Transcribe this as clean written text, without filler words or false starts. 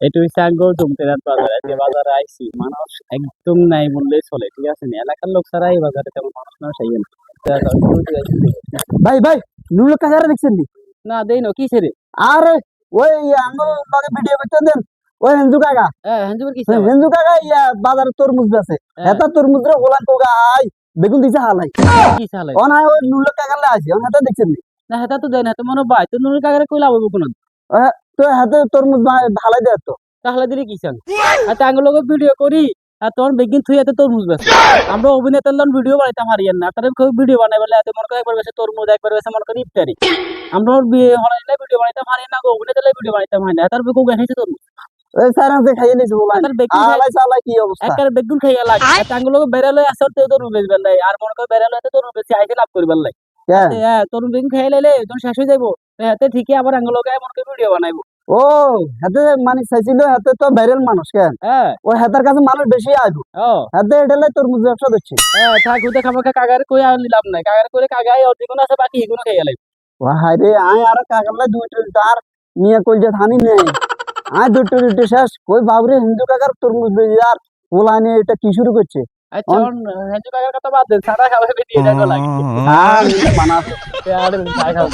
এটা হচ্ছে আঙ্গো জমতেরার বাজার। যে বাজারে আইছি মানুষ একদম নাই বললেই চলে, ঠিক আছে নি? এলাকার লোক ছাড়া এই বাজারে তেমন মানুষ আইয়ে না। ভাই ভাই নুরুল কাকারে দেখছেন নি? না দেই না কিসে রে? আরে ওই আঙ্গুল লগে ভিডিও করতে দেন ওই হেন্দু কাকা। হ্যাঁ হ্যাঁ কিসে? হেন্দু কাকা বাজারে তরমুজ বেচে। হেতা তরমুজ রে গোলান তো আই বেগুন দিছে হালাই। কি চালাই? ও না ওই নুরুল কাকালে আছে ও হাতে দেখছেন নি? না হেতা তো দেয় না, তো মনে ভাই তো নুরুল কাকারে কইলা হইব কোন? তো হাতে তরমুজ ভালাই দেয় তো। তাহলে দিলে কি চান? আর আঙ্গুল লগে ভিডিও করি আর তোর বেগিন থুই এত তরমুজ বেচে। আমরা অভিনেতার লন ভিডিও বানাইতাম হারিয়েন না, তারে কেউ ভিডিও বানাই বলে এত মনে করে একবার বেচে তরমুজ, একবার বেচে মনে করে ইফতারি। আমরা বিয়ে হলাইলে ভিডিও বানাইতাম হারিয়েন না, অভিনেতার ভিডিও বানাইতাম হয় না, তার বেগু গাইছে তরমুজ। ওই স্যার আছে খাইয়ে নিছে বলা তার বেগুন আলাই সালাই কি অবস্থা একবার বেগুন খাইয়া লাগে আঙ্গুল লগে বেরালে আসর তো তরমুজ বেচবেন নাই, আর মনে করে বেরালে এত তরমুজ বেচে আইতে লাভ করবেন নাই। হ্যাঁ তরমুজ বেগুন খাইয়া লাইলে তোর শেষ হয়ে যাইবো, হাতে ঠিকই আবার আঙ্গুল লগে মনে করে ভিডিও বানাইবো। ও হাতে মানে চাইছিল হাতে তো ভাইরাল মানুষ কেন হ্যাঁ ওই হাতার কাছে মানুষ বেশি আইব ও হাতে এটালে তরমুজ ব্যবসা দিচ্ছে। হ্যাঁ থাক হুদে খামাখা কাগারে কই আর লাভ নাই, কাগারে করে কাগাই অর্ধেক আছে বাকি এগুলো খাইয়া লাইবো। ও হায় রে আয় আর কাকালে দুইটা তার নিয়ে কইলে থানি নেই আয় দুটো শেষ কই বাবরে হিন্দু কাকার তরমুজ বেজার ওলানে এটা কি শুরু করছে। আচ্ছা হেঁচু কাকার কথা বাদ দেন, সাদা খাবার দিয়ে যাইতো লাগে হ্যাঁ মানা আর খাই খাওয়া